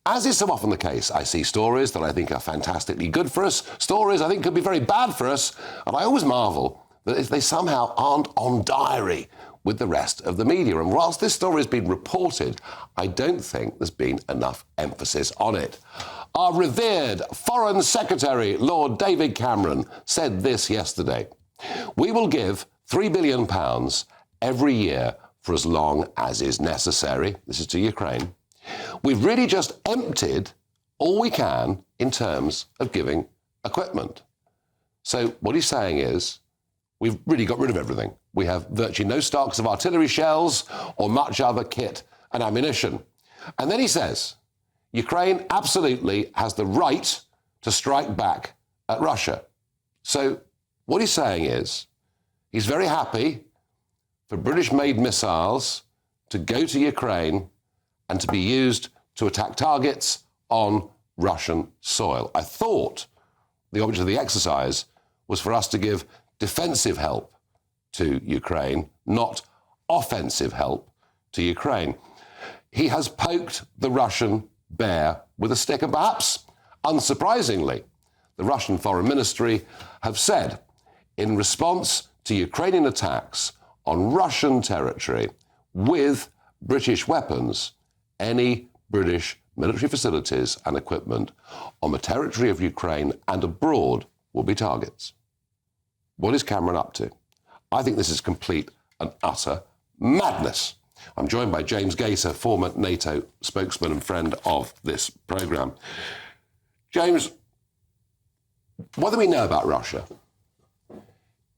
As is so often the case, I see stories that I think are fantastically good for us, stories I think could be very bad for us, and I always marvel that they somehow aren't on diary with the rest of the media. And whilst this story has been reported, I don't think there's been enough emphasis on it. Our revered Foreign Secretary, Lord David Cameron, said this yesterday: "We will give £3 billion every year for as long as is necessary." This is to Ukraine. "We've really just emptied all we can in terms of giving equipment." So what he's saying is, we've really got rid of everything. We have virtually no stocks of artillery shells or much other kit and ammunition. And then he says, Ukraine absolutely has the right to strike back at Russia. So what he's saying is, he's very happy for British-made missiles to go to Ukraine and to be used to attack targets on Russian soil. I thought the object of the exercise was for us to give defensive help to Ukraine, not offensive help to Ukraine. He has poked the Russian bear with a stick, and perhaps unsurprisingly, the Russian Foreign Ministry have said, in response to Ukrainian attacks on Russian territory with British weapons, any British military facilities and equipment on the territory of Ukraine and abroad will be targets. What is Cameron up to? I think this is complete and utter madness. I'm joined by James Gaiter, former NATO spokesman and friend of this programme. James, what do we know about Russia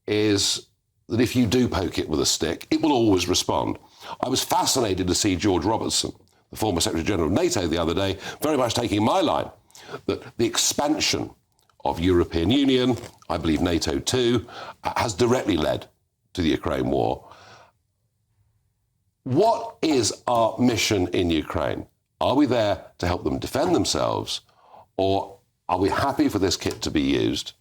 is that if you do poke it with a stick, it will always respond. I was fascinated to see George Robertson, the former Secretary-General of NATO, the other day, very much taking my line, that the expansion of European Union, I believe NATO too, has directly led to the Ukraine war. What is our mission in Ukraine? Are we there to help them defend themselves, or are we happy for this kit to be used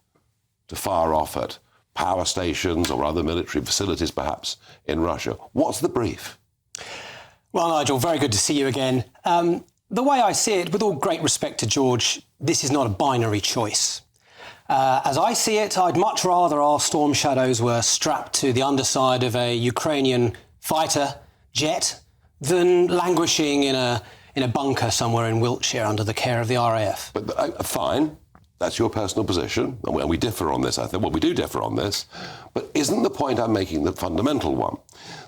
to fire off at power stations or other military facilities, perhaps, in Russia? What's the brief? Well, Nigel, very good to see you again. The way I see it, with all great respect to George, this is not a binary choice. As I see it, I'd much rather our Storm Shadows were strapped to the underside of a Ukrainian fighter jet than languishing in a bunker somewhere in Wiltshire under the care of the RAF. But fine, that's your personal position, and we differ on this, I think. Well, we do differ on this, but isn't the point I'm making the fundamental one?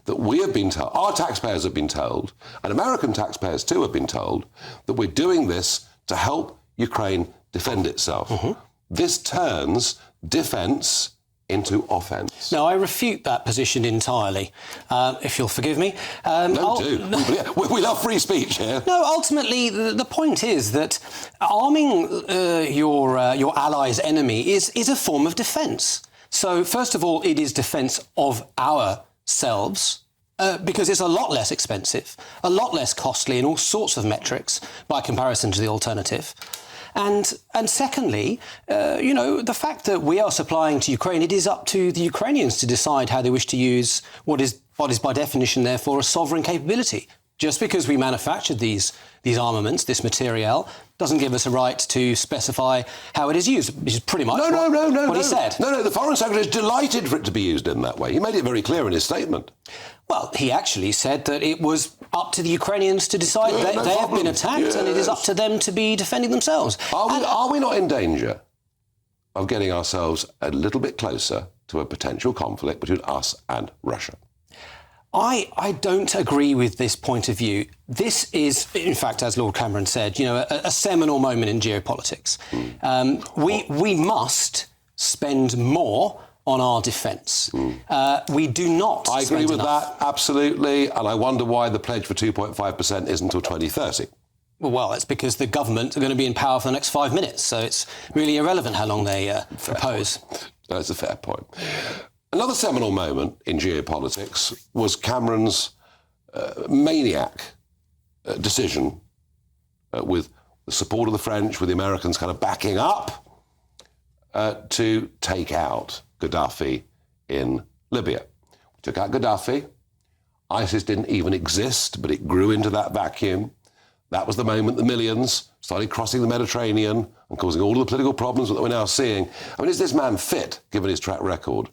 That we have been told, our taxpayers have been told, and American taxpayers too have been told, that we're doing this to help Ukraine defend itself. Mm-hmm. This turns defence into offence. No, I refute that position entirely, if you'll forgive me. We love free speech here. No, ultimately, the point is that arming your ally's enemy is a form of defence. So, first of all, it is defence of ourselves, because it's a lot less expensive, a lot less costly in all sorts of metrics by comparison to the alternative. And secondly, the fact that we are supplying to Ukraine, it is up to the Ukrainians to decide how they wish to use what is by definition, therefore, a sovereign capability. Just because we manufactured these armaments, this material, doesn't give us a right to specify how it is used, which is pretty much what he said. No, the Foreign Secretary is delighted for it to be used in that way. He made it very clear in his statement. Well, he actually said that it was up to the Ukrainians to decide. They have been attacked, yes, and it is up to them to be defending themselves. Are we not in danger of getting ourselves a little bit closer to a potential conflict between us and Russia? I don't agree with this point of view. This is, in fact, as Lord Cameron said, a seminal moment in geopolitics. We must spend more on our defence. We do not. I agree with that, absolutely, and I wonder why the pledge for 2.5% isn't until 2030. Well, it's because the government are going to be in power for the next 5 minutes, so it's really irrelevant how long they propose. That's a fair point. Another seminal moment in geopolitics was Cameron's maniac decision, with the support of the French, with the Americans kind of backing up, to take out Gaddafi in Libya. We took out Gaddafi. ISIS didn't even exist, but it grew into that vacuum. That was the moment the millions started crossing the Mediterranean and causing all of the political problems that we're now seeing. I mean, is this man fit, given his track record,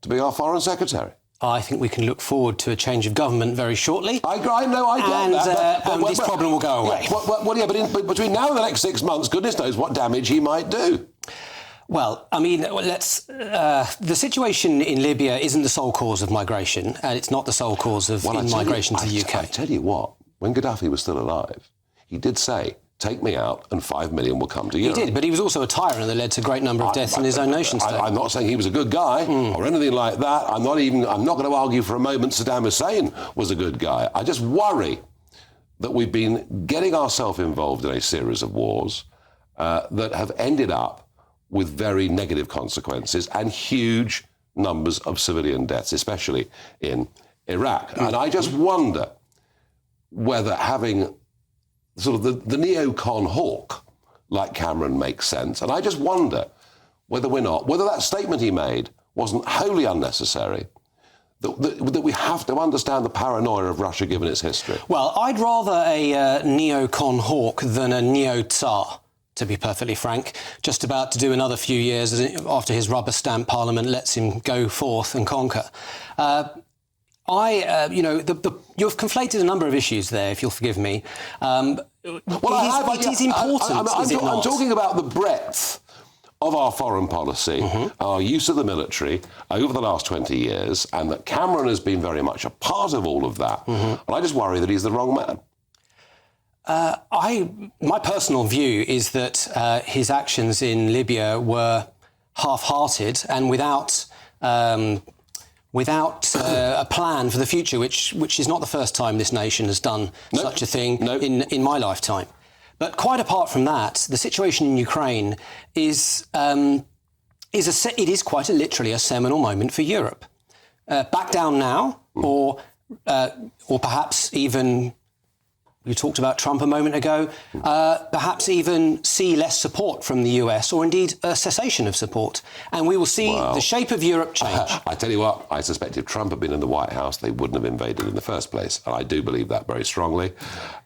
to be our Foreign Secretary? I think we can look forward to a change of government very shortly. I know, I get that. And this problem will go away. But between now and the next 6 months, goodness knows what damage he might do. Well, I mean, the situation in Libya isn't the sole cause of migration, and it's not the sole cause of migration to the UK. I tell you what, when Gaddafi was still alive, he did say, take me out and 5 million will come to Europe. He did, but he was also a tyrant that led to a great number of deaths in his own nation state. I'm not saying he was a good guy or anything like that. I'm not going to argue for a moment Saddam Hussein was a good guy. I just worry that we've been getting ourselves involved in a series of wars that have ended up with very negative consequences and huge numbers of civilian deaths, especially in Iraq. And I just wonder whether having sort of the neocon hawk like Cameron makes sense. And I just wonder whether that statement he made wasn't wholly unnecessary, that we have to understand the paranoia of Russia given its history. Well, I'd rather a neocon hawk than a neo-Tsar, to be perfectly frank, just about to do another few years after his rubber stamp parliament lets him go forth and conquer. You've conflated a number of issues there, if you'll forgive me. It is important, is it not? I'm talking about the breadth of our foreign policy, our use of the military over the last 20 years, and that Cameron has been very much a part of all of that. And I just worry that he's the wrong man. My personal view is that his actions in Libya were half-hearted and without a plan for the future, which is not the first time this nation has done such a thing in my lifetime. But quite apart from that, the situation in Ukraine is quite literally a seminal moment for Europe. Back down now, or perhaps even. You talked about Trump a moment ago, perhaps even see less support from the US, or indeed a cessation of support. And we will see the shape of Europe change. I tell you what, I suspect if Trump had been in the White House, they wouldn't have invaded in the first place. And I do believe that very strongly.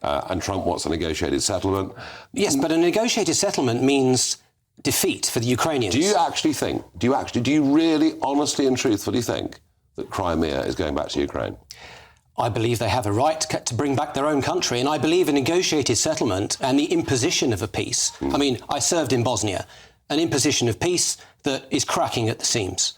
And Trump wants a negotiated settlement. Yes, but a negotiated settlement means defeat for the Ukrainians. Do you really, honestly and truthfully think that Crimea is going back to Ukraine? I believe they have a right to bring back their own country, and I believe a negotiated settlement and the imposition of a peace. I mean, I served in Bosnia, an imposition of peace that is cracking at the seams.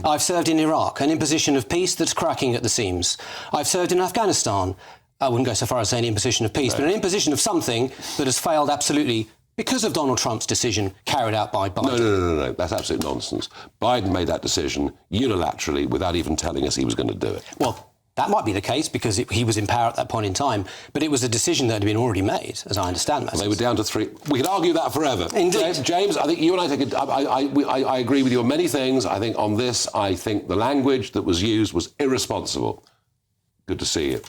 I've served in Iraq, an imposition of peace that's cracking at the seams. I've served in Afghanistan. I wouldn't go so far as saying imposition of peace, but an imposition of something that has failed absolutely because of Donald Trump's decision carried out by Biden. No. That's absolute nonsense. Biden made that decision unilaterally without even telling us he was going to do it. Well, that might be the case because he was in power at that point in time, but it was a decision that had been already made, as I understand that. They were down to 3. We could argue that forever. Indeed. James, I think you and I take I agree with you on many things. I think on this, I think the language that was used was irresponsible. Good to see you.